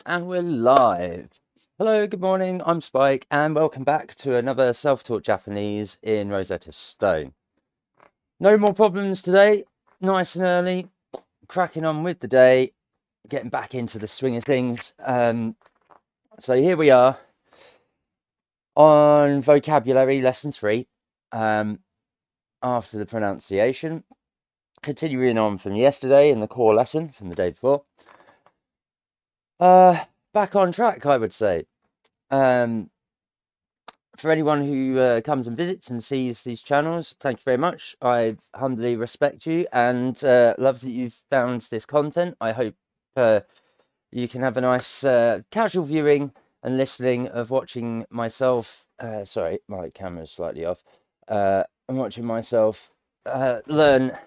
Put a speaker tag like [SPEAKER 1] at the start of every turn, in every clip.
[SPEAKER 1] And we're live. Hello, good morning. I'm Spike, and welcome back to another self-taught Japanese in Rosetta Stone. No more problems today. Nice and early, cracking on with the day, getting back into the swing of things. So here we are on vocabulary lesson 3. After the pronunciation, continuing on from yesterday in the core lesson from the day before. Back on track, I would say. For anyone who comes and visits and sees these channels, thank you very much. I humbly respect you and love that you've found this content. I hope you can have a nice casual viewing and listening of watching myself. Sorry, my camera's slightly off. I'm watching myself learn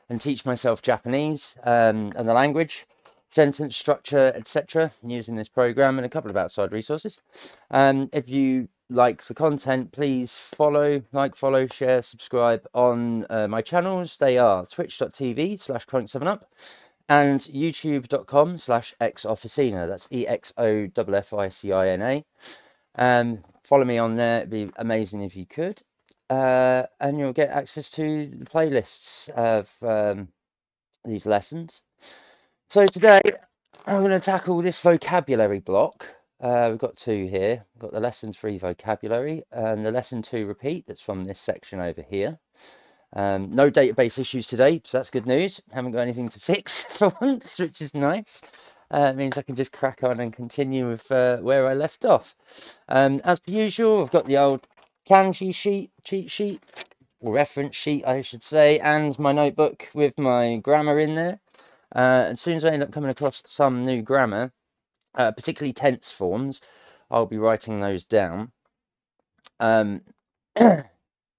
[SPEAKER 1] and teach myself Japanese and the language, sentence structure, etc. using this program and a couple of outside resources. If you like the content, please follow, share, subscribe on my channels. They are twitch.tv/chronic7up and youtube.com/exofficina. That's EXOFFICINA. Follow me on there. It'd be amazing if you could. And you'll get access to the playlists of these lessons. So today I'm going to tackle this vocabulary block. We've got two here. We've got the lesson 3 vocabulary and the lesson 2 repeat that's from this section over here. No database issues today, so that's good news. Haven't got anything to fix for once, which is nice. It means I can just crack on and continue with where I left off. As per usual, I've got the old kanji sheet, cheat sheet, or reference sheet, I should say, and my notebook with my grammar in there. As soon as I end up coming across some new grammar, particularly tense forms, I'll be writing those down. But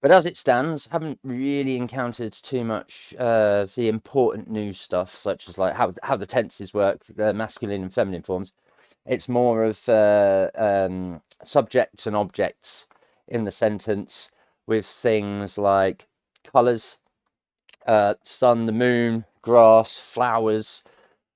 [SPEAKER 1] as it stands, haven't really encountered too much the important new stuff, such as like how the tenses work, the masculine and feminine forms. It's more of subjects and objects in the sentence with things like colours, sun, the moon, grass, flowers.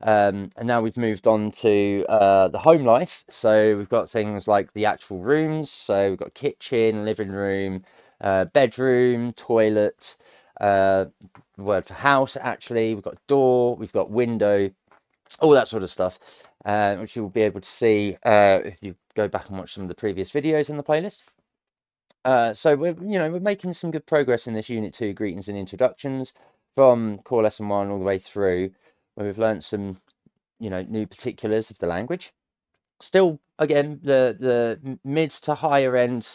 [SPEAKER 1] And now we've moved on to the home life. So we've got things like the actual rooms. So we've got kitchen, living room, bedroom, toilet, word for house actually. We've got door, we've got window, all that sort of stuff, which you'll be able to see if you go back and watch some of the previous videos in the playlist. So we're making some good progress in this Unit 2 greetings and introductions from core lesson 1 all the way through, where we've learned some new particulars of the language. Still, again, the mid to higher end,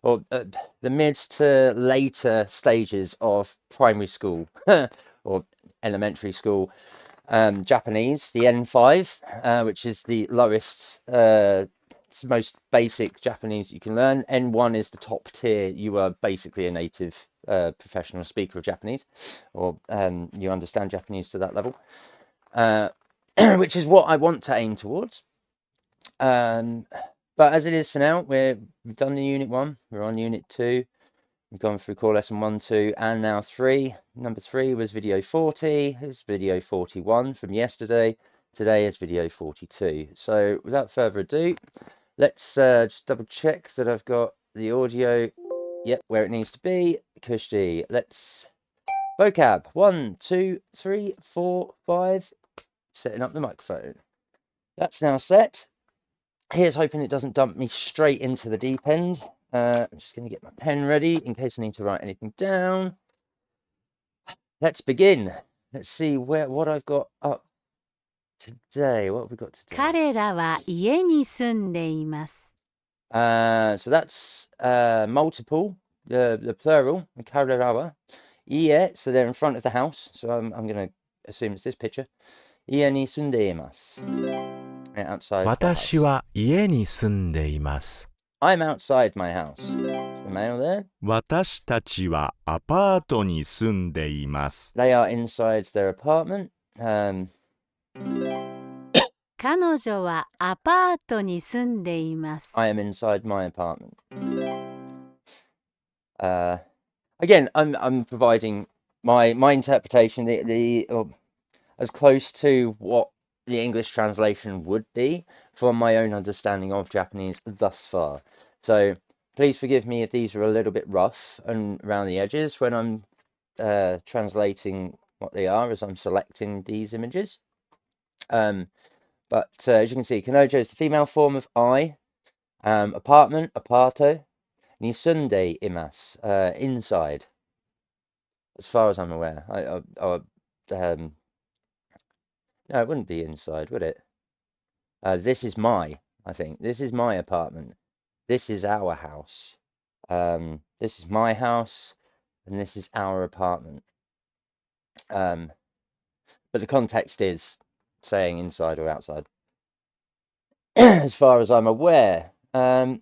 [SPEAKER 1] or the mid to later stages of primary school or elementary school Japanese, the N5, which is the lowest, most basic Japanese you can learn. N1 is the top tier. You are basically a native professional speaker of Japanese, or you understand Japanese to that level, which is what I want to aim towards. But as it is for now, we've done the Unit 1, we're on Unit 2. We've gone through core lesson 1, 2, and now 3. Number 3 was video 40. Here's video 41 from yesterday. Today is video 42. So without further ado, let's just double check that I've got the audio, yep, where it needs to be. Kushti, let's vocab 1, 2, 3, 4, 5. Setting up the microphone. That's now set. Here's hoping it doesn't dump me straight into the deep end. I'm just going to get my pen ready in case I need to write anything down. Let's begin. Let's see what I've got up today. What have we got today?
[SPEAKER 2] 彼らは家に住んでいます。
[SPEAKER 1] So that's multiple, the plural, karerawa. Ie, so they're in front of the house. So I'm going to assume it's this picture. Ie ni sundeimasu. Outside the house.
[SPEAKER 3] 私は家に住んでいます。
[SPEAKER 1] I'm outside my house. It's the male there.
[SPEAKER 4] 私たちはアパートに住んでいます。
[SPEAKER 1] They are inside their apartment.
[SPEAKER 2] 彼女はアパートに住んでいます。
[SPEAKER 1] I am inside my apartment. Again, I'm providing my interpretation, as close to what the English translation would be from my own understanding of Japanese thus far. So please forgive me if these are a little bit rough and around the edges when I'm translating what they are as I'm selecting these images. But as you can see, Kanojo is the female form of I. Apartment, aparto. Nisunde imasu, inside. As far as I'm aware. No, it wouldn't be inside, would it? This is my, I think. This is my apartment. This is our house. This is my house, and this is our apartment. But the context is saying inside or outside. As far as I'm aware. So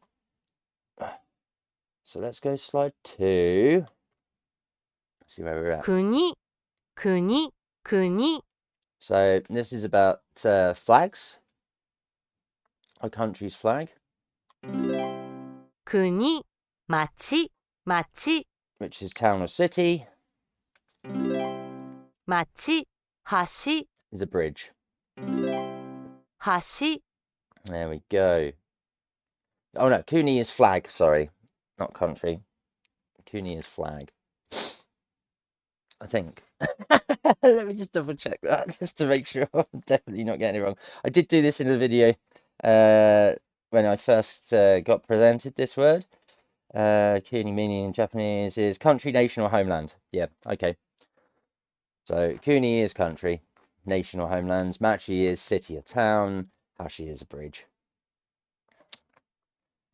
[SPEAKER 1] let's go slide 2. Let's see where we're at.
[SPEAKER 2] 国、国、国、
[SPEAKER 1] So this is about flags. A country's flag.
[SPEAKER 2] 国、町、町、
[SPEAKER 1] Which is town or city.
[SPEAKER 2] 町、橋、
[SPEAKER 1] Is a bridge.
[SPEAKER 2] 橋、
[SPEAKER 1] There we go. Oh no, kuni is flag, sorry. Not country. Kuni is flag. I think. Let me just double check that just to make sure I'm definitely not getting it wrong. I did do this in a video when I first got presented this word. Kuni meaning in Japanese is country, nation, or homeland. Yeah, okay. So kuni is country, nation or homeland. Machi is city or town. Hashi is a bridge.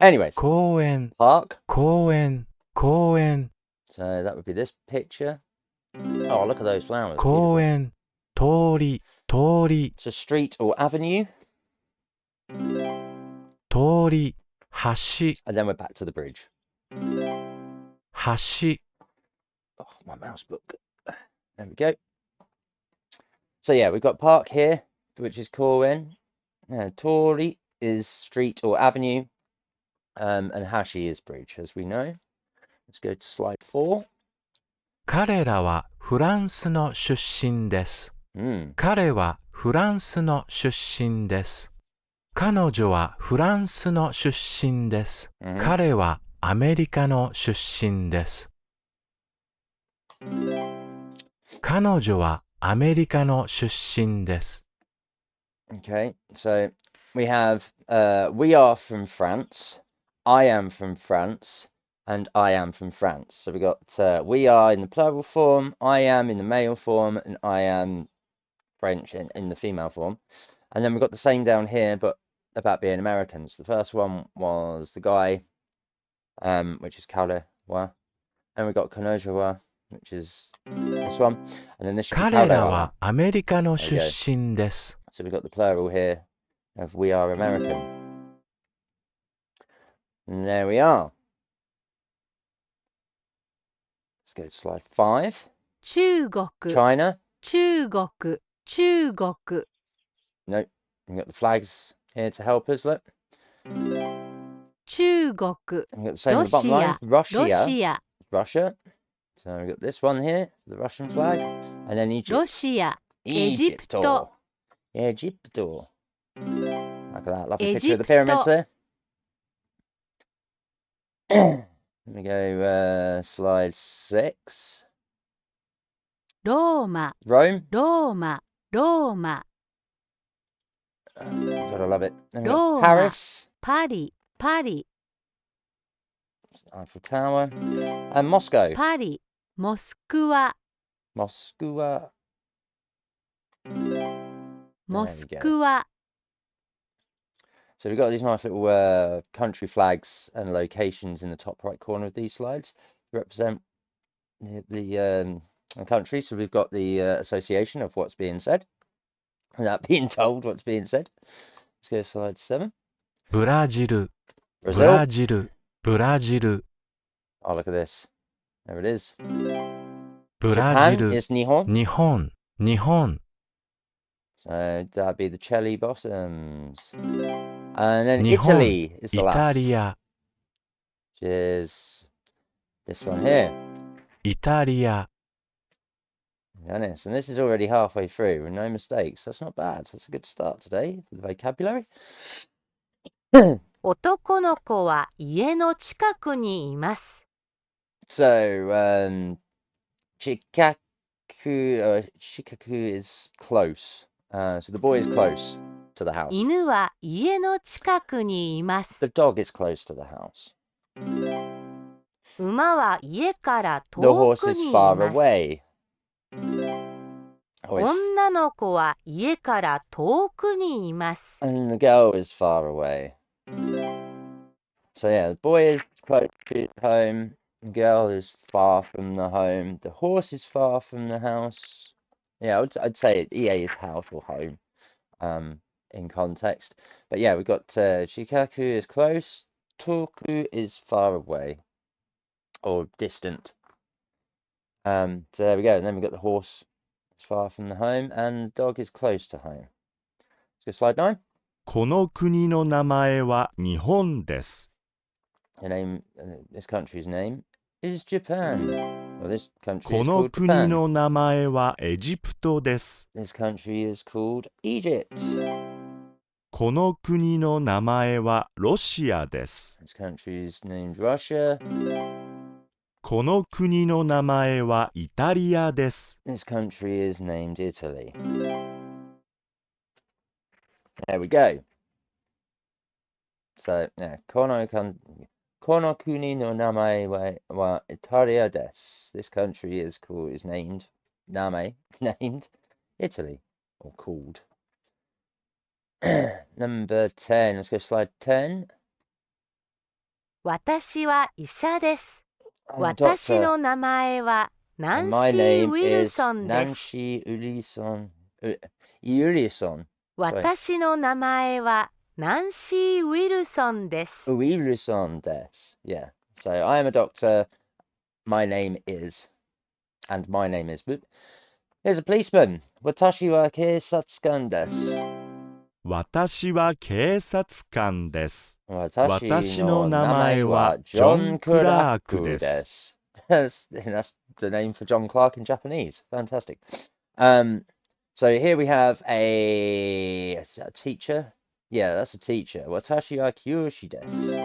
[SPEAKER 1] Anyways,
[SPEAKER 3] 公園、
[SPEAKER 1] park.
[SPEAKER 3] 公園、公園、
[SPEAKER 1] So that would be this picture. Oh, look at those flowers.
[SPEAKER 3] 公
[SPEAKER 1] Beautiful.
[SPEAKER 3] 園、通り、通り、
[SPEAKER 1] It's a street or avenue.
[SPEAKER 3] 通り、橋、
[SPEAKER 1] And then we're back to the bridge.
[SPEAKER 3] 橋、
[SPEAKER 1] Oh, my mouse book. There we go. So yeah, we've got park here, which is koen. Tori is street or avenue. And hashi is bridge, as we know. Let's go to slide 4.
[SPEAKER 3] 彼らはフランスの出身です。彼はフランスの出身です。彼女はフランスの出身です。彼はアメリカの出身です。彼女はアメリカの出身です。
[SPEAKER 1] Okay, so we have we are from France, I am from France, and I am from France. So we got we are in the plural form, I am in the male form, and I am French in the female form. And then we've got the same down here, but about being Americans. The first one was the guy, which is Karewa, and we got Kanojawa, which is this one, and then this should be
[SPEAKER 3] 彼ら
[SPEAKER 1] Karewa.
[SPEAKER 3] はアメリカの出身です。
[SPEAKER 1] So we've got the plural here of we are American. And there we are. Let's go to slide 5.
[SPEAKER 2] 中国、
[SPEAKER 1] China.
[SPEAKER 2] 中国、中国、
[SPEAKER 1] Nope. We've got the flags here to help us. Look.
[SPEAKER 2] 中国、
[SPEAKER 1] We've got the same at the bottom line.
[SPEAKER 2] ロ
[SPEAKER 1] Russia.
[SPEAKER 2] シア、
[SPEAKER 1] Russia. So we've got this one here, the Russian flag. And then
[SPEAKER 2] ロ
[SPEAKER 1] Egypt.
[SPEAKER 2] シア、
[SPEAKER 1] Egypto. Egypto. Look at that lovely picture of the
[SPEAKER 2] Egypto.
[SPEAKER 1] pyramids there. Let me go slide 6.
[SPEAKER 2] ローマ、
[SPEAKER 1] Rome.
[SPEAKER 2] ローマ、ローマ、
[SPEAKER 1] Gotta love it. Then we've got
[SPEAKER 2] Roma.
[SPEAKER 1] Paris.
[SPEAKER 2] パリ、パリ、
[SPEAKER 1] Eiffel Tower. And Moscow.
[SPEAKER 2] パリ、モスクワ、
[SPEAKER 1] Moscow.
[SPEAKER 2] モスクワ、
[SPEAKER 1] So we've got these nice little country flags and locations in the top right corner of these slides to represent the country. So we've got the association of what's being said without being told what's being said. Let's go to slide 7.
[SPEAKER 3] ブラジル、ブ
[SPEAKER 1] Brazil.
[SPEAKER 3] ラジル、ブラジル、
[SPEAKER 1] Oh, look at this. There it is.
[SPEAKER 3] ブラジ
[SPEAKER 1] Japan
[SPEAKER 3] ル、
[SPEAKER 1] is Nihon.
[SPEAKER 3] 日本、日本、
[SPEAKER 1] So that'd be the cherry blossoms. And then
[SPEAKER 3] 日本、
[SPEAKER 1] Italy is
[SPEAKER 3] イ
[SPEAKER 1] the
[SPEAKER 3] タ
[SPEAKER 1] last.
[SPEAKER 3] リア、
[SPEAKER 1] Which is this one here.
[SPEAKER 3] イタリア、
[SPEAKER 1] Goodness, and this is already halfway through with no mistakes. That's not bad. That's a good start today for the vocabulary.
[SPEAKER 2] 男の子は家の近くにいます。
[SPEAKER 1] So, shikaku is close. So the boy is close to the house.
[SPEAKER 2] 犬は家の近くにいま
[SPEAKER 1] The
[SPEAKER 2] す。
[SPEAKER 1] dog is close to the house.
[SPEAKER 2] 馬は家から遠
[SPEAKER 1] The horse
[SPEAKER 2] く
[SPEAKER 1] is
[SPEAKER 2] にい
[SPEAKER 1] far
[SPEAKER 2] ます。
[SPEAKER 1] away. Oh,
[SPEAKER 2] 女の子は家から遠くにいます。
[SPEAKER 1] and the girl is far away. So yeah, the boy is close to home. The girl is far from the home. The horse is far from the house. Yeah, I'd say EA is house or home, in context. But yeah, we've got Shikaku is close. Toku is far away or distant. So there we go. And then we've got the horse is far from the home, and the dog is close to home. Let's go slide 9.
[SPEAKER 4] この国の名前は日本です。
[SPEAKER 1] The name, this country's name is Japan. Well, this country
[SPEAKER 4] こ
[SPEAKER 1] is
[SPEAKER 4] の
[SPEAKER 1] called
[SPEAKER 4] 国
[SPEAKER 1] Japan.
[SPEAKER 4] の名前はエジプトです。
[SPEAKER 1] This country is called Egypt.
[SPEAKER 4] この国の名前はロシアです。
[SPEAKER 1] This country is named Russia.
[SPEAKER 4] この国の名前はイタリアです。
[SPEAKER 1] This country is named Italy. There we go. So, yeah, この国の名前はイタリアです. This country is named named Italy, or called. Number 10. Let's go slide 10.
[SPEAKER 2] 私は医者です。
[SPEAKER 1] I'm a
[SPEAKER 2] 私
[SPEAKER 1] doctor.
[SPEAKER 2] の名前はナ
[SPEAKER 1] And
[SPEAKER 2] ン
[SPEAKER 1] my
[SPEAKER 2] シー・
[SPEAKER 1] name
[SPEAKER 2] ウィル
[SPEAKER 1] is
[SPEAKER 2] ソンです。
[SPEAKER 1] Nancy Ulison. Ulison.
[SPEAKER 2] 私の名前はナンシー・ウィルソンです。
[SPEAKER 1] Ulison des. Yeah. So I am a doctor. My name is. And my name is. Here's a policeman. Watashi wa keisatsukan desu.
[SPEAKER 4] 私は警察官です。
[SPEAKER 1] Watashi no namae wa John Kuraku desu. That's the name for John Clark in Japanese. Fantastic. So here we have a teacher. Yeah, that's a teacher. Watashi wa kyushi desu.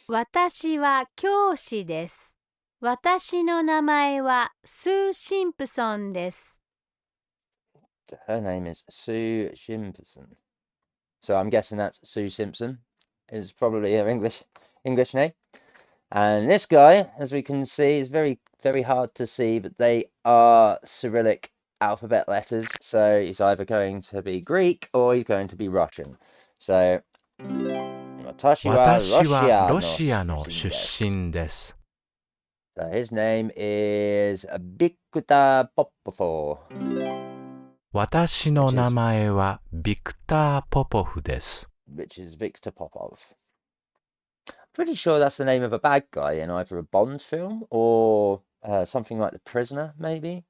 [SPEAKER 2] 私は教師です。私の名前はスー・シンプソンです。
[SPEAKER 1] Her name is Sue Simpson. So I'm guessing that's Sue Simpson is probably her English name. And this guy, as we can see, is very, very hard to see, but they are Cyrillic alphabet letters. So he's either going to be Greek or he's going to be Russian. So 私はロシアの出身です。So his name is Victor Popov.
[SPEAKER 3] 私の名前はビクター・ポポフです。
[SPEAKER 1] Which is Victor Popov. I'm pretty sure that's the name of a bad guy in either a Bond film or something like The Prisoner, maybe.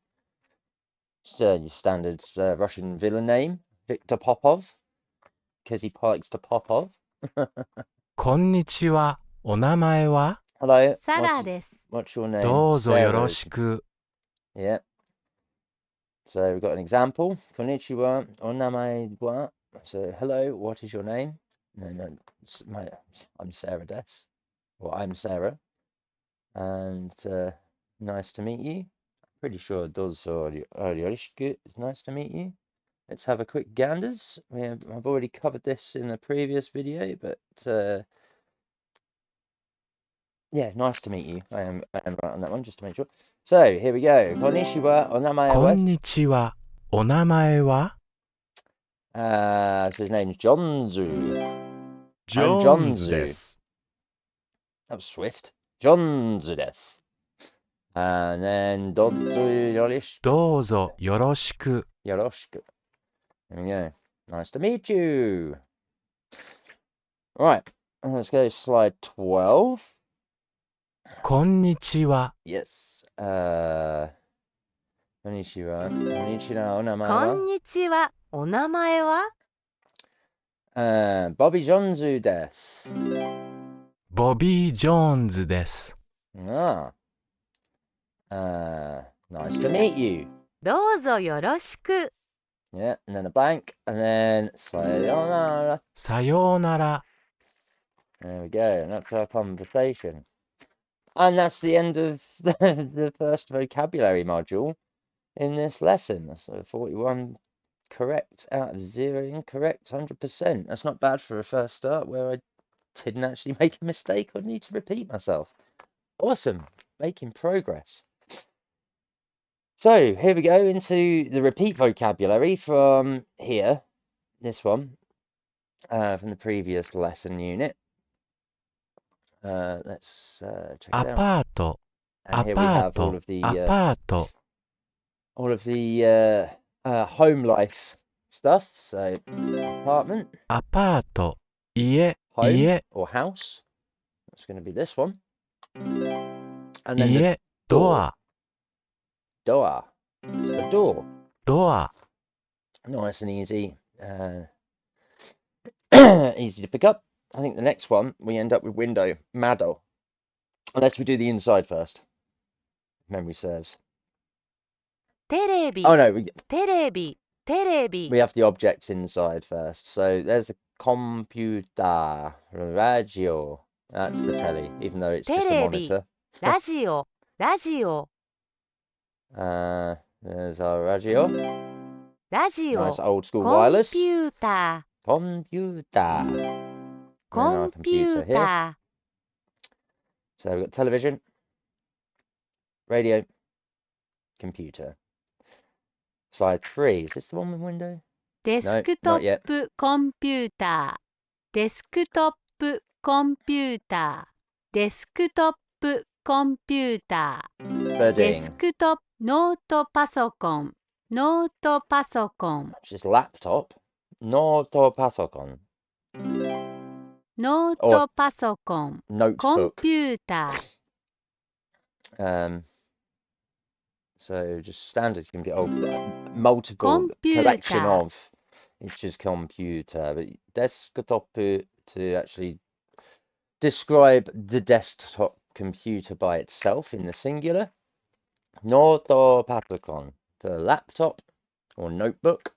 [SPEAKER 1] Just your standard Russian villain name, Victor Popov, because he likes to pop off.
[SPEAKER 3] こんにちは。お名前は
[SPEAKER 1] Hello.
[SPEAKER 2] サラです。
[SPEAKER 1] What's your name?
[SPEAKER 3] どうぞよろ
[SPEAKER 1] Sarah.
[SPEAKER 3] しく。
[SPEAKER 1] Yeah. So we've got an example. Konnichiwa, onamae wa. So hello, what is your name? No, I'm Sarah Des. Or I'm Sarah. And nice to meet you. Pretty sure dozo yoroshiku is nice to meet you. Let's have a quick ganders. I've already covered this in a previous video, but yeah, nice to meet you. I am right on that one, just to make sure. So, here we go. Konnichiwa, onamae
[SPEAKER 3] こ
[SPEAKER 1] wa.
[SPEAKER 3] んにちは。お名前は
[SPEAKER 1] So his name's Jonzu.
[SPEAKER 4] ジョンズです。
[SPEAKER 1] That was swift. Jonzu desu. And then dozu yoroshiku.
[SPEAKER 3] どうぞよろしく。
[SPEAKER 1] Yoroshiku. There we go. Nice to meet you. Right, let's go slide 12.
[SPEAKER 3] こんにちは。
[SPEAKER 1] Yes. Konnichiwa. Konnichiwa, お名前
[SPEAKER 2] こ
[SPEAKER 1] は
[SPEAKER 2] んにちは。お名前は
[SPEAKER 1] Bobby Jonzu desu.
[SPEAKER 3] ボビー・ジョーンズです。
[SPEAKER 1] Nice to meet you.
[SPEAKER 2] どうぞよろしく。
[SPEAKER 1] Yeah, and then a blank, and then sayonara.
[SPEAKER 3] さようなら。
[SPEAKER 1] There we go, and that's our conversation. And that's the end of the first vocabulary module in this lesson. So 41 correct out of 0 incorrect, 100%. That's not bad for a first start where I didn't actually make a mistake or need to repeat myself. Awesome, making progress. So here we go into the repeat vocabulary from here, this one, from the previous lesson unit. Let's check
[SPEAKER 3] ア
[SPEAKER 1] it out.
[SPEAKER 3] パート、
[SPEAKER 1] And
[SPEAKER 3] ア
[SPEAKER 1] here we
[SPEAKER 3] パー
[SPEAKER 1] have
[SPEAKER 3] ト、アパート。
[SPEAKER 1] all of the home life stuff. So apartment,
[SPEAKER 3] アパート、家、
[SPEAKER 1] home
[SPEAKER 3] 家、
[SPEAKER 1] or house. That's going to be this one. And then the
[SPEAKER 3] 家、ドア、
[SPEAKER 1] door. It's the door.
[SPEAKER 3] ドア。
[SPEAKER 1] Nice and easy. Easy to pick up. I think the next one we end up with window, mado. Unless we do the inside first. Memory serves.
[SPEAKER 2] テレビ、
[SPEAKER 1] Oh no,
[SPEAKER 2] テレビ、テレビ。
[SPEAKER 1] we have the objects inside first. So there's a computer, radio. That's the telly, even though it's just a
[SPEAKER 2] Telebi.
[SPEAKER 1] monitor.
[SPEAKER 2] ラジオ、ラジオ、
[SPEAKER 1] There's our radio.
[SPEAKER 2] ラジオ、
[SPEAKER 1] Nice old school
[SPEAKER 2] コン
[SPEAKER 1] wireless.
[SPEAKER 2] ピュータ
[SPEAKER 1] Computer.
[SPEAKER 2] ー、
[SPEAKER 1] And
[SPEAKER 2] コ
[SPEAKER 1] our
[SPEAKER 2] ンピュ
[SPEAKER 1] computer
[SPEAKER 2] ー
[SPEAKER 1] here.
[SPEAKER 2] タ
[SPEAKER 1] So we've got television, radio, computer. Slide 3. Is this the one with window?
[SPEAKER 2] ー。デスクト
[SPEAKER 1] not yet.
[SPEAKER 2] ップコンピューター、デスクトップコンピューター、デスクトップコンピューター、デ
[SPEAKER 1] Birding.
[SPEAKER 2] スクトップノートパソコン、ノートパソコン、
[SPEAKER 1] Which is laptop. Noto pasokon.
[SPEAKER 2] ノートパソコン、コン
[SPEAKER 1] Notebook.
[SPEAKER 2] ピューター、
[SPEAKER 1] So just standard computer. Oh, multiple
[SPEAKER 2] Computer.
[SPEAKER 1] collection of. It's just computer. But desktop to actually describe the desktop computer by itself in the singular. Noto pasokon, the laptop or notebook.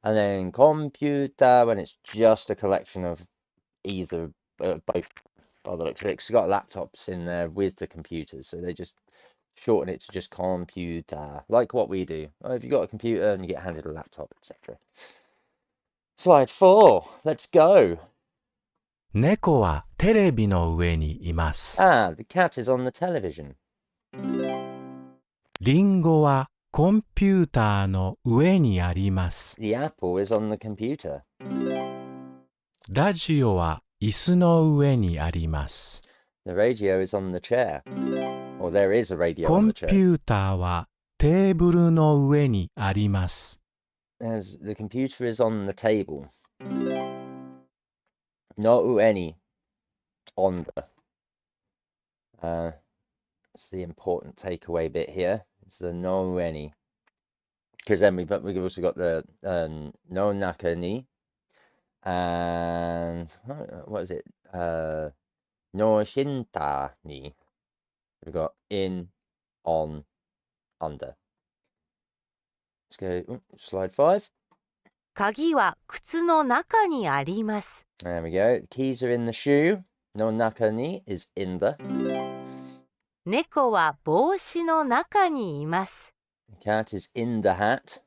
[SPEAKER 1] And then computer when it's just a collection of either both by the looks of it. 'Cause you've got laptops in there with the computers, so they just shorten it to just computer, like what we do. If you've got a computer and you get handed a laptop, etc. Slide 4. Let's go.
[SPEAKER 3] 猫はテレビの上にいます。
[SPEAKER 1] The cat is on the television.
[SPEAKER 3] リンゴはコンピューターの上にあります。
[SPEAKER 1] The apple is on the computer.
[SPEAKER 3] ラジオは椅子の上にあります。
[SPEAKER 1] The radio is on the chair. Or there is a radio
[SPEAKER 3] コ
[SPEAKER 1] on
[SPEAKER 3] ン
[SPEAKER 1] the
[SPEAKER 3] ピ
[SPEAKER 1] chair.
[SPEAKER 3] ューターはテーブルの上にあります。
[SPEAKER 1] The computer is on the table. No any on the. It's the important takeaway bit here. It's the no any. Because then we've also got the no naka ni. And what is it? No shinta ni. We've got in, on, under. Let's go slide 5.
[SPEAKER 2] 鍵は靴の中にあります。
[SPEAKER 1] There we go. The keys are in the shoe. No naka ni is in the.
[SPEAKER 2] 猫は帽子の中にいます。
[SPEAKER 1] The cat is in the hat.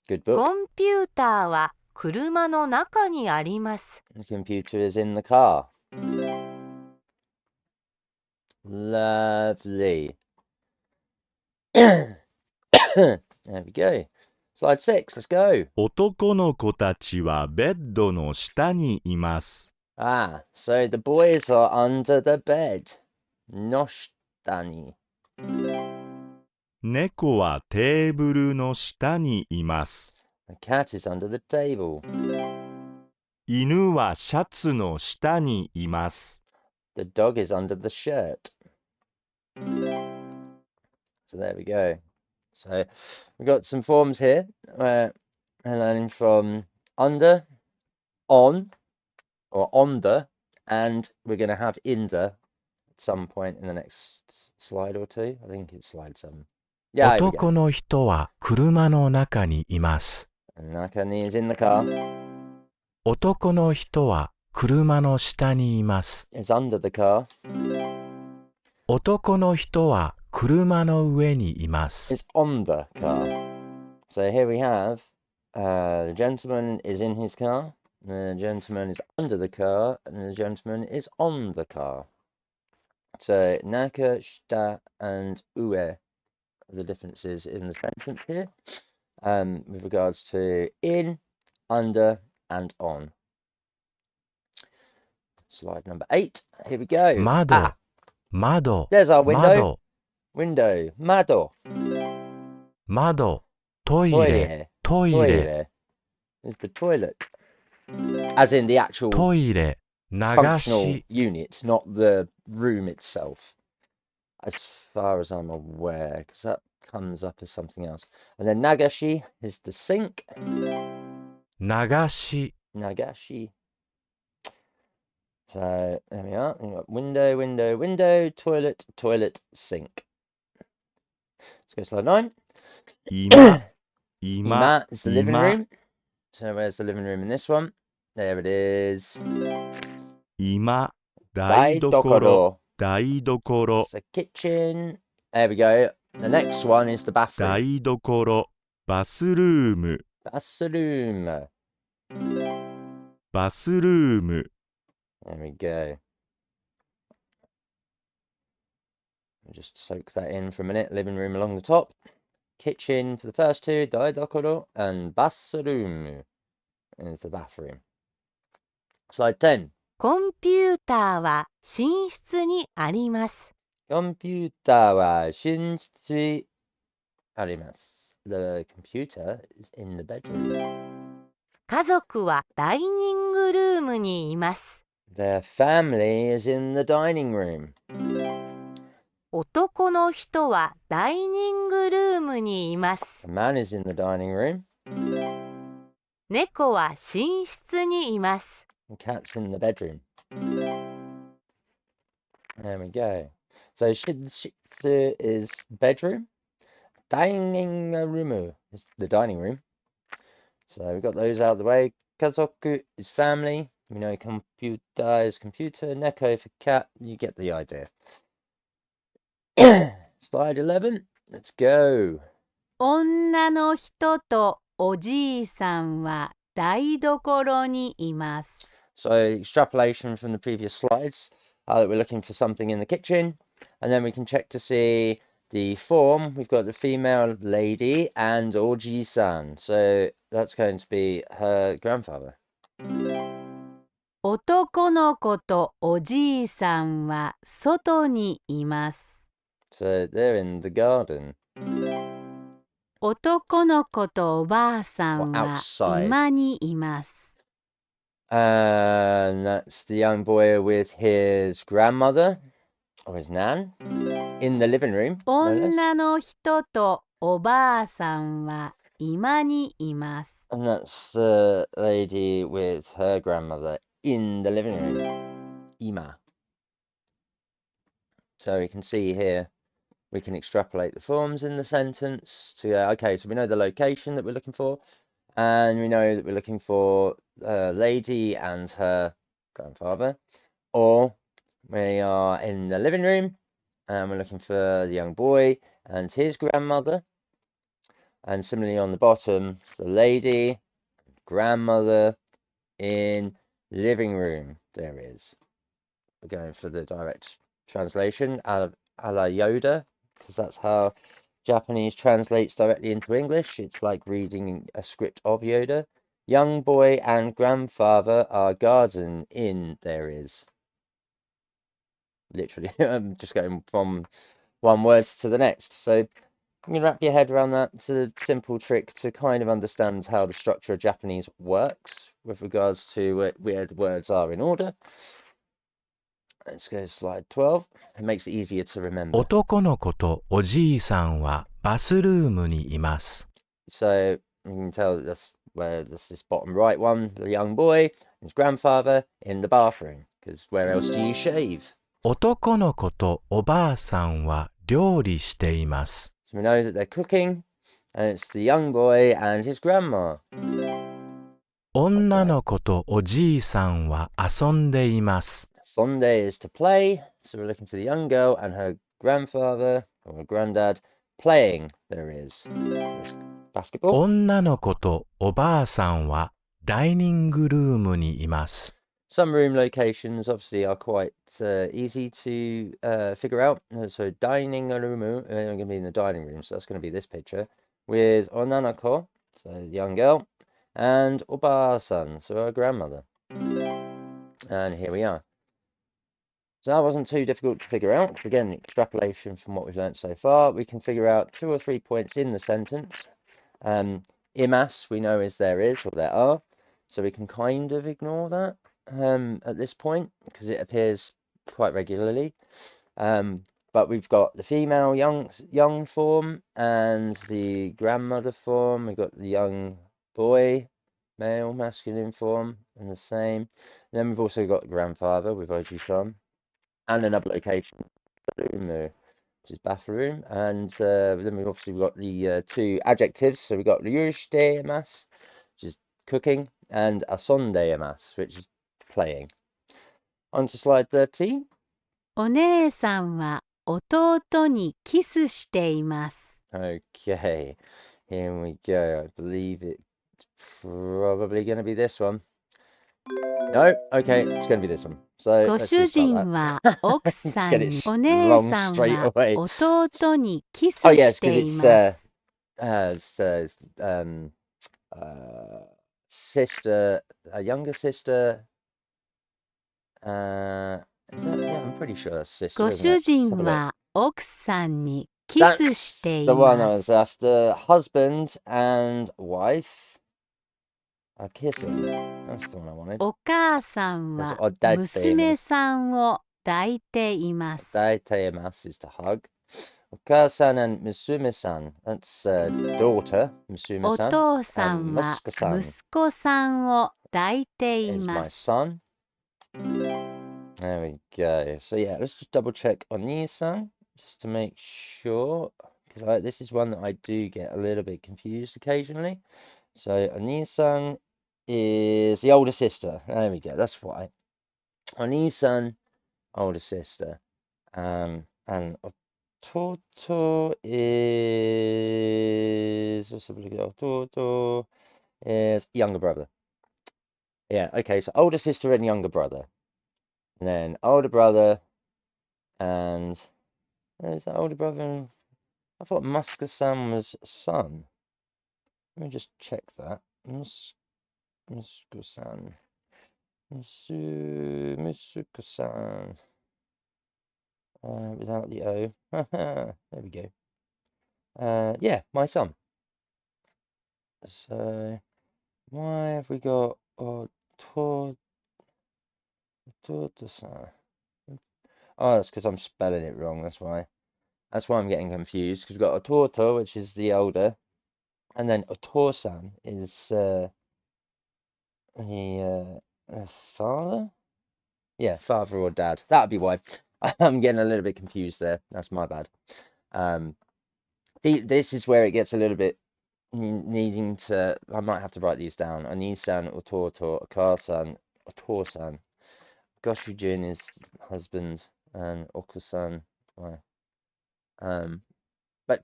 [SPEAKER 1] Good
[SPEAKER 2] コ
[SPEAKER 1] book.
[SPEAKER 2] ンピューターは車の中にあります。
[SPEAKER 1] The computer is in the car. Lovely. There we go. Slide 6. Let's go.
[SPEAKER 4] 男の子たちはベッドの下にいます。
[SPEAKER 1] So the boys are under the bed. Noshitani.
[SPEAKER 4] 猫はテーブルの下にいます。
[SPEAKER 1] The cat is under the table.
[SPEAKER 4] 犬はシャツの下にいます。
[SPEAKER 1] The dog is under the shirt. So there we go. So we've got some forms here. We're learning from under, on, or on the, and we're going to have in the at some point in the next slide or two. I think it's slide 7. Yeah, here we go.
[SPEAKER 3] 男の人は車の中にいます。
[SPEAKER 1] Nakani is in the car.
[SPEAKER 3] 男の人は車の下にいます。
[SPEAKER 1] It's under the car.
[SPEAKER 3] 男の人は車の上にいます。
[SPEAKER 1] It's on the car. So here we have the gentleman is in his car, the gentleman is under the car, and the gentleman is on the car. So naka, shita, and ue are the differences in the sentence here, with regards to in, under, and on. Slide number 8. Here we go.
[SPEAKER 3] 窓、窓、
[SPEAKER 1] There's our window.
[SPEAKER 3] 窓、
[SPEAKER 1] Window, mado,
[SPEAKER 3] 窓、トイレ、
[SPEAKER 1] toilet,
[SPEAKER 3] トイレ、
[SPEAKER 1] toilet is the toilet, as in the actual
[SPEAKER 3] トイレ、流
[SPEAKER 1] functional
[SPEAKER 3] し、
[SPEAKER 1] unit, not the room itself, as far as I'm aware, because that comes up as something else. And then nagashi is the sink.
[SPEAKER 3] 流し、
[SPEAKER 1] Nagashi. So there we are. We've got window, window, window, toilet, toilet, sink. Let's go slide 9.
[SPEAKER 4] 今、
[SPEAKER 1] Ima is the living
[SPEAKER 4] 今、
[SPEAKER 1] room. So where's the living room in this one? There it is.
[SPEAKER 4] 今、台所、台所、
[SPEAKER 1] It's the kitchen. There we go. The next one is the bathroom.
[SPEAKER 4] 台所、バスルーム、
[SPEAKER 1] Bathroom.
[SPEAKER 4] バスルーム、
[SPEAKER 1] There we go. Just soak that in for a minute. Living room along the top. Kitchen for the first two, daidokoro, and bathroom is the bathroom. Slide 10.
[SPEAKER 2] コンピューターは寝室にあります。
[SPEAKER 1] Computer wa shinchi arimasu. The computer is in the bedroom.
[SPEAKER 2] 家族はダイニングルームにいます。
[SPEAKER 1] Their family is in the dining room.
[SPEAKER 2] 男の人はダイニングルームにいます。
[SPEAKER 1] The man is in the dining room.
[SPEAKER 2] 猫は寝室にいます。
[SPEAKER 1] The cat's in the bedroom. There we go. So shitsu is bedroom. Dining room is the dining room. So we've got those out of the way. Kazoku is family. We know computer is computer. Neko for cat. You get the idea. Slide 11. Let's go.
[SPEAKER 2] 女の人とおじいさんは台所にいます。
[SPEAKER 1] So extrapolation from the previous slides, that we're looking for something in the kitchen, and then we can check to see the form. We've got the female lady and oji-san, so that's going to be her grandfather.
[SPEAKER 2] 男の子とおじいさんは外にいます。
[SPEAKER 1] So they're in the garden.
[SPEAKER 2] 男の子とおばあさんは
[SPEAKER 1] outside.
[SPEAKER 2] 居間にいます。
[SPEAKER 1] And that's the young boy with his grandmother, or his nan, in the living room. no less.
[SPEAKER 2] 女の人とおばあさんは居間にいます。
[SPEAKER 1] And that's the lady with her grandmother in the living room. Ima. So we can see here, we can extrapolate the forms in the sentence to go, okay, so we know the location that we're looking for, and we know that we're looking for a lady and her grandfather, or we are in the living room and we're looking for the young boy and his grandmother. And similarly on the bottom, the lady, grandmother in living room. There it is. We're going for the direct translation, a la Yoda, because that's how Japanese translates directly into English. It's like reading a script of Yoda. Young boy and grandfather are garden in. There is. Literally, I'm just going from one word to the next. So you can wrap your head around that. It's a simple trick to kind of understand how the structure of Japanese works with regards to where the words are in order. Let's go to slide 12. It makes it easier to remember.
[SPEAKER 3] 男の子とおじいさんはバスルームにいます。
[SPEAKER 1] So you can tell that's where this bottom right one, the young boy, his grandfather in the bathroom. Because where else do you shave?
[SPEAKER 3] 男の子とおばあさんは料理しています。
[SPEAKER 1] So we know that they're cooking, and it's the young boy and his grandma.
[SPEAKER 3] 女の子とおじいさんは遊んでいます。
[SPEAKER 1] Sonde is to play, so we're looking for the young girl and her grandfather or her granddad playing. There is basketball.
[SPEAKER 3] 女の子とおばあさんはダイニングルームにいます。
[SPEAKER 1] Some room locations obviously are quite easy to figure out. So dining room, I'm going to be in the dining room, so that's going to be this picture with onanako, so the young girl, and oba-san, so her grandmother. And here we are. So that wasn't too difficult to figure out. Again, extrapolation from what we've learnt so far. We can figure out 2 or 3 points in the sentence. Immerse we know is there is or there are, so we can kind of ignore that at this point because it appears quite regularly. But we've got the female young form and the grandmother form. We've got the young boy male masculine form and the same. And then we've also got the grandfather with oji-san and another location, which is bathroom, and then we've obviously got the 2 adjectives. So we've got ryushitemasu, which is cooking, and asondemasu, which is playing. On to slide 13.
[SPEAKER 2] お姉さんは弟にキスしています。
[SPEAKER 1] Okay, here we go. I believe it's probably going to be this one. No, okay, it's going to be this one. So
[SPEAKER 2] ご
[SPEAKER 1] let's
[SPEAKER 2] 主
[SPEAKER 1] just start
[SPEAKER 2] 人
[SPEAKER 1] that.
[SPEAKER 2] は奥
[SPEAKER 1] Just
[SPEAKER 2] さ
[SPEAKER 1] get
[SPEAKER 2] ん
[SPEAKER 1] it
[SPEAKER 2] にお姉
[SPEAKER 1] wrong
[SPEAKER 2] さん
[SPEAKER 1] straight
[SPEAKER 2] は
[SPEAKER 1] away.
[SPEAKER 2] 弟にキス
[SPEAKER 1] Oh yes,
[SPEAKER 2] し
[SPEAKER 1] because
[SPEAKER 2] てい
[SPEAKER 1] it's
[SPEAKER 2] ます。
[SPEAKER 1] sister, a younger sister. Is that? Yeah, I'm pretty sure that's sister,
[SPEAKER 2] ご
[SPEAKER 1] isn't
[SPEAKER 2] 主
[SPEAKER 1] it? Let's have
[SPEAKER 2] 人
[SPEAKER 1] a look.
[SPEAKER 2] は奥さんにキスし
[SPEAKER 1] That's
[SPEAKER 2] てい
[SPEAKER 1] the one
[SPEAKER 2] ま
[SPEAKER 1] I was
[SPEAKER 2] す。
[SPEAKER 1] after. Husband and wife are kissing. That's the one I wanted.
[SPEAKER 2] お母さん
[SPEAKER 1] That's
[SPEAKER 2] は
[SPEAKER 1] adept
[SPEAKER 2] 娘さんを抱いています。
[SPEAKER 1] Daiteimasu is to hug. Oka-san and Musume-san. That's daughter,
[SPEAKER 2] お
[SPEAKER 1] Musume-san.
[SPEAKER 2] 父さ
[SPEAKER 1] And
[SPEAKER 2] んは
[SPEAKER 1] Musuka-san
[SPEAKER 2] 息子さんを抱いてい
[SPEAKER 1] is
[SPEAKER 2] ま
[SPEAKER 1] my
[SPEAKER 2] す。
[SPEAKER 1] son. There we go. So yeah, let's just double check on Nii-san just to make sure. Because this is one that I do get a little bit confused occasionally. So Nii-san is the older sister. There we go. That's why. Nii-san, older sister. And Toto is, let's have a look at Toto is younger brother. Yeah, okay, so older sister and younger brother. And then older brother and is that older brother? I thought Muska-san was son. Let me just check that. Muska-san. Musuka-san. Without the O. There we go. Yeah, my son. So, why have we got Toto-san? Oh, that's because I'm spelling it wrong, that's why. That's why I'm getting confused, because we've got Ototo, which is the older, and then Otosan is the father? Yeah, father or dad. That'd be why. I'm getting a little bit confused there. That's my bad. This is where it gets a little bit needing to. I might have to write these down. Anisan, Ototo, Okasan, Otosan. Goshujin is husband, and Okusan. But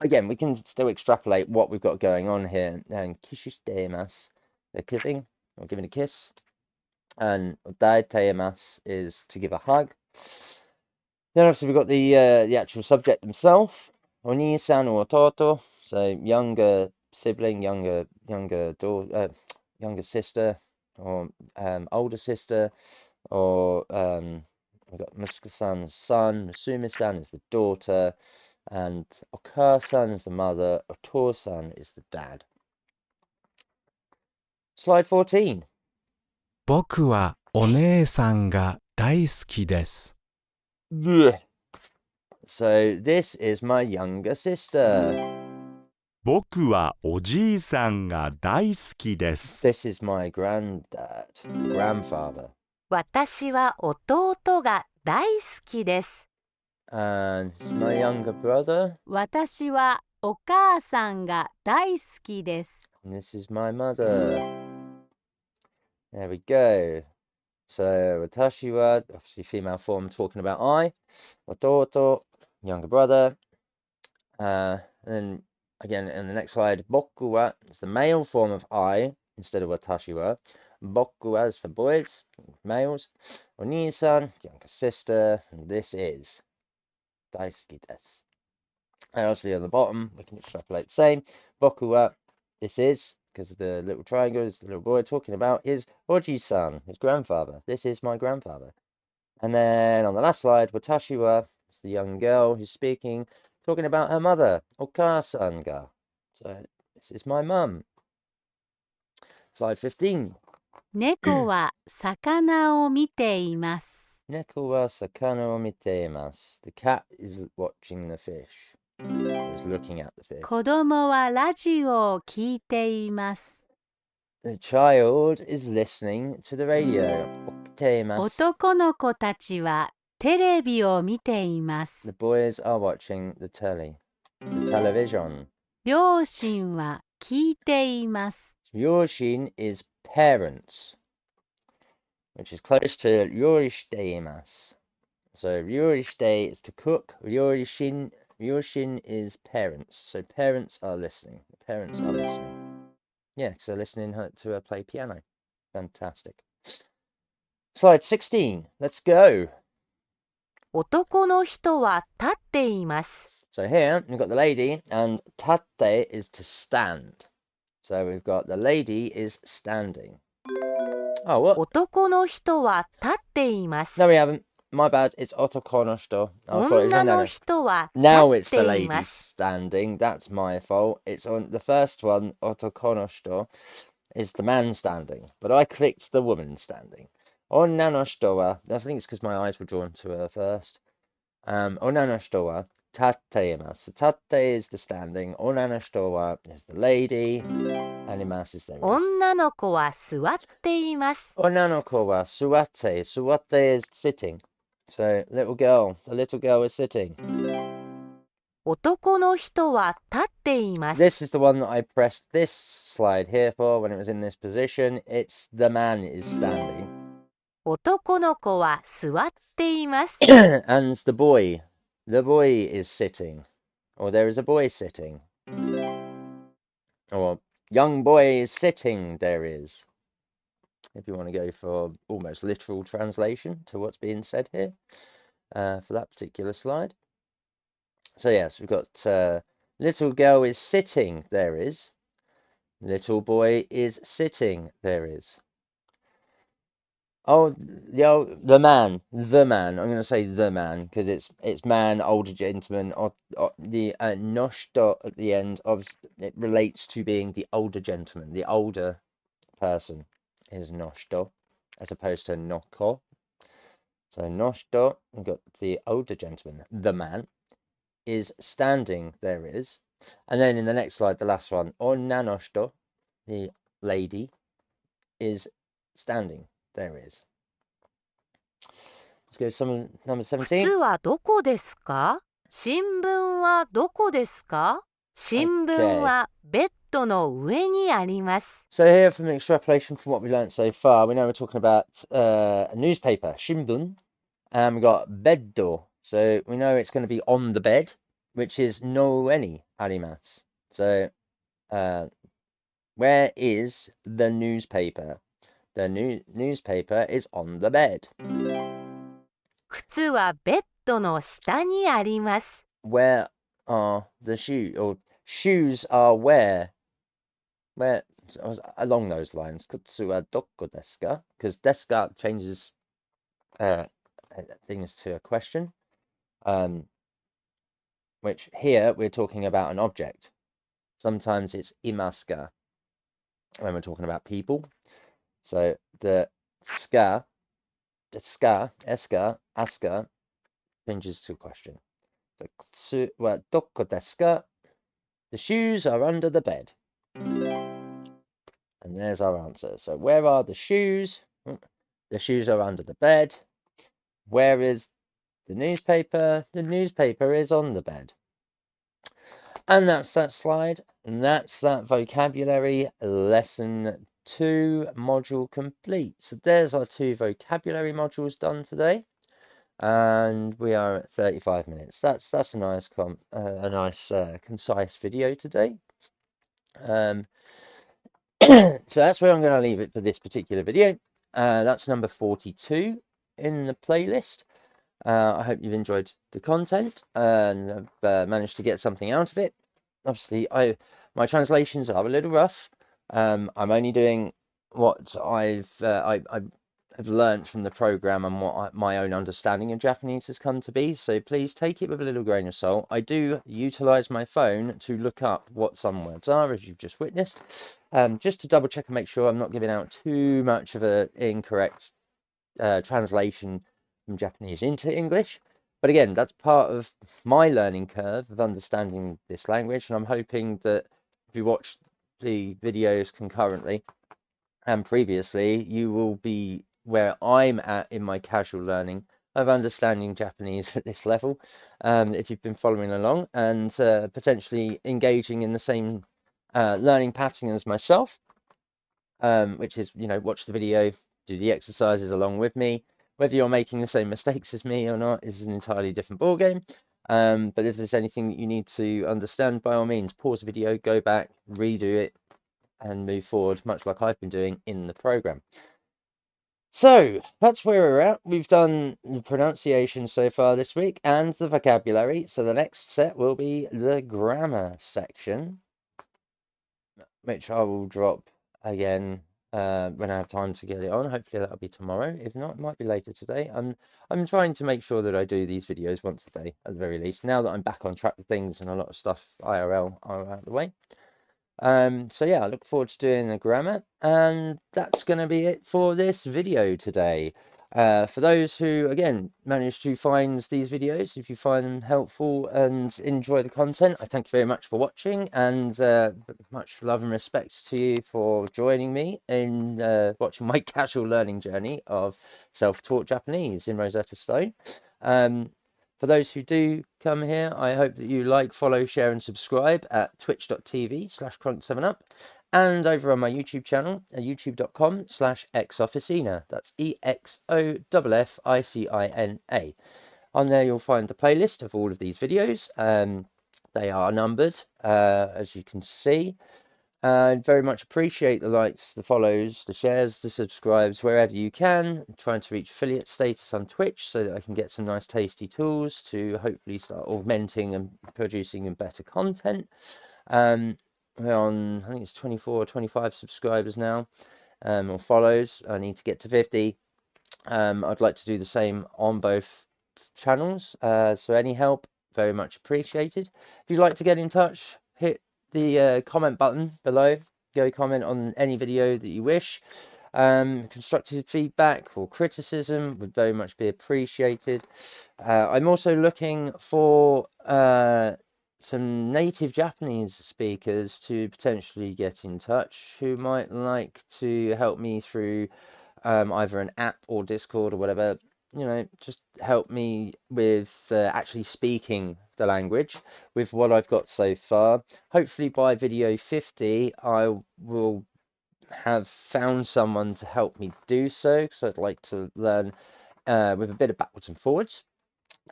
[SPEAKER 1] again, we can still extrapolate what we've got going on here. And Kishusteimas, they're kissing or giving a kiss. And Daiteimas is to give a hug. Then obviously we've got the actual subject themselves. Oni-san or Ototo, so younger sibling, younger daughter, younger sister, or older sister, or we've got Musuka-san's son, Musume-san is the daughter, and Oka-san is the mother, Oto-san is the dad. Slide 14.
[SPEAKER 3] 僕はお姉さんが大好きです。
[SPEAKER 1] So this is my younger sister.
[SPEAKER 4] 僕はおじいさんが大好きです。
[SPEAKER 1] This is my grandfather.
[SPEAKER 2] 私は弟が大好きです。
[SPEAKER 1] And my younger brother.
[SPEAKER 2] 私はお母さんが大好きです。
[SPEAKER 1] And this is my mother. There we go. So, watashi wa, obviously female form, talking about I. Watoto, younger brother. And then, again, in the next slide, boku wa is the male form of I instead of watashi wa. Boku wa is for boys, males. Oni-san, younger sister. And this is daisuki desu. And obviously on the bottom, we can extrapolate the same. Boku wa, this is, because the little triangle is the little boy talking about his Oji-san, his grandfather. This is my grandfather. And then on the last slide, watashi wa, it's the young girl who's speaking, talking about her mother, Oka-san ga. So this is my mum. Slide 15.
[SPEAKER 2] 猫は魚を見ています。
[SPEAKER 1] Neko wa sakana o mite imasu. The cat is watching the fish. Is looking at the fish.
[SPEAKER 2] 子供はラジオを聞いています。
[SPEAKER 1] The child is listening to the radio. Okiteimasu.
[SPEAKER 2] 男の子たちはテレビを見ていま
[SPEAKER 1] The
[SPEAKER 2] す。
[SPEAKER 1] boys are watching the telly. The television.
[SPEAKER 2] 両親は聞いています。
[SPEAKER 1] Ryoshin is parents, which is close to ryorishiteimasu. So ryorishite is to cook. Ryorishin is parents. So parents are listening. The parents are listening. Yeah, because they're listening to her play piano. Fantastic. Slide 16. Let's go.
[SPEAKER 5] 男の人は立っています。
[SPEAKER 1] So here we've got the lady, and tatte is to stand. So we've got the lady is standing. Oh, what?
[SPEAKER 5] 男の人は立っています。
[SPEAKER 1] No, we haven't. My bad. It's otoko no shito. I thought it was
[SPEAKER 5] 女の
[SPEAKER 1] no.
[SPEAKER 5] 人は
[SPEAKER 1] Now
[SPEAKER 5] 立
[SPEAKER 1] it's
[SPEAKER 5] っ
[SPEAKER 1] the
[SPEAKER 5] てい
[SPEAKER 1] lady
[SPEAKER 5] ます。
[SPEAKER 1] standing. That's my fault. It's on the first one. Otoko no shito is the man standing, but I clicked the woman standing. Onna no shito wa. I think it's because my eyes were drawn to her first. Onna no shito wa tatte imasu. Tatte is the standing. Onna no shito wa is the lady. And imasu is there is.
[SPEAKER 5] 女の子は座っています。
[SPEAKER 1] Onna no ko wa suwatte. Suwatte is sitting. So little girl. The little girl is sitting.
[SPEAKER 5] 男の人は立っていま
[SPEAKER 1] This
[SPEAKER 5] す。
[SPEAKER 1] is the one that I pressed this slide here for when it was in this position. It's the man is standing.
[SPEAKER 5] 男の子は座っています。
[SPEAKER 1] And the boy is sitting. Or there is a boy sitting. Or young boy is sitting, there is. If you want to go for almost literal translation to what's being said here for that particular slide. So yes, we've got little girl is sitting, there is. Little boy is sitting, there is. Oh, the man. I'm going to say the man because it's man, older gentleman. Or the noshito at the end of it relates to being the older gentleman, the older person is noshito, as opposed to noko. So noshito, we've got the older gentleman, the man, is standing. There is, and then in the next slide, the last one, onna noshito, the lady, is standing. There is. Let's go to number 17.
[SPEAKER 5] 靴はどこですか？新聞はどこですか？新聞はベッドの上にあります。
[SPEAKER 1] So here from the extrapolation from what we've learned so far, we know we're talking about a newspaper, shimbun, and we've got beddo. So we know it's going to be on the bed, which is no any arimasu. So where is the newspaper? The newspaper is on the bed.
[SPEAKER 5] 靴はベッドの下にあります。
[SPEAKER 1] Where are the shoes? Or shoes are where? Where along those lines? Kutsu wa doko desu ka? Because desu ka changes things to a question. Which here we're talking about an object. Sometimes it's imasu ka when we're talking about people. So the ska, eska, aska changes to a question. So kutsu wa doko desu ka? The shoes are under the bed. And there's our answer. So where are the shoes? The shoes are under the bed. Where is The newspaper is on the bed. And that's that slide, and that's that vocabulary lesson 2 module complete. So there's our 2 vocabulary modules done today, and we are at 35 minutes. That's a nice concise video today. So that's where I'm going to leave it for this particular video. That's number 42 in the playlist. I hope you've enjoyed the content and have managed to get something out of it. Obviously, my translations are a little rough. I'm only doing what I've learned from the program and what my own understanding of Japanese has come to be. So please take it with a little grain of salt. I do utilize my phone to look up what some words are, as you've just witnessed, just to double check and make sure I'm not giving out too much of an incorrect translation from Japanese into English. But again, that's part of my learning curve of understanding this language, and I'm hoping that if you watch the videos concurrently and previously, you will be where I'm at in my casual learning of understanding Japanese at this level, if you've been following along, and potentially engaging in the same learning pattern as myself, which is, watch the video, do the exercises along with me. Whether you're making the same mistakes as me or not is an entirely different ballgame. But if there's anything that you need to understand, by all means, pause the video, go back, redo it, and move forward, much like I've been doing in the program. So that's where we're at. We've done the pronunciation so far this week and the vocabulary. So the next set will be the grammar section, which I will drop again when I have time to get it on. Hopefully that'll be tomorrow. If not, it might be later today. I'm trying to make sure that I do these videos once a day at the very least, now that I'm back on track with things and a lot of stuff IRL are out of the way. So yeah, I look forward to doing the grammar, and that's going to be it for this video today. For those who, again, manage to find these videos, if you find them helpful and enjoy the content, I thank you very much for watching, and much love and respect to you for joining me in watching my casual learning journey of self-taught Japanese in Rosetta Stone. For those who do come here, I hope that you like, follow, share and subscribe at twitch.tv/crunk7up and over on my YouTube channel at youtube.com/exofficina. That's EXOFFICINA. On there you'll find the playlist of all of these videos. They are numbered, as you can see. I very much appreciate the likes, the follows, the shares, the subscribes, wherever you can. I'm trying to reach affiliate status on Twitch so that I can get some nice tasty tools to hopefully start augmenting and producing better content. We're on, I think it's 24 or 25 subscribers now, or follows. I need to get to 50. I'd like to do the same on both channels, so any help, very much appreciated. If you'd like to get in touch, hit the comment button below. Go comment on any video that you wish. Constructive feedback or criticism would very much be appreciated. I'm also looking for some native Japanese speakers to potentially get in touch who might like to help me through either an app or Discord or whatever. Just help me with actually speaking the language with what I've got so far. Hopefully by video 50 I will have found someone to help me do so, because I'd like to learn with a bit of backwards and forwards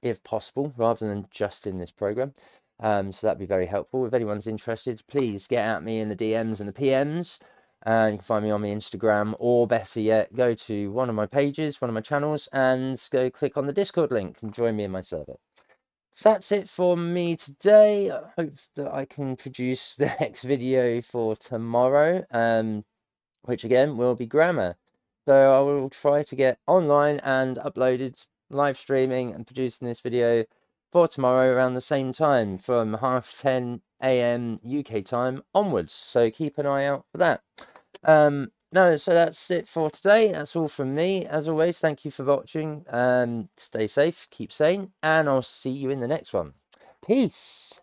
[SPEAKER 1] if possible, rather than just in this program. So that'd be very helpful. If anyone's interested, please get at me in the DMs and the PMs. You can find me on my Instagram, or better yet, go to one of my pages, one of my channels, and go click on the Discord link and join me in my server. So that's it for me today. I hope that I can produce the next video for tomorrow, which again will be grammar. So I will try to get online and uploaded, live streaming and producing this video for tomorrow around the same time, from 10:30 AM UK time onwards. So keep an eye out for that. So that's it for today. That's all from me. As always, thank you for watching. Stay safe, keep sane, and I'll see you in the next one. Peace.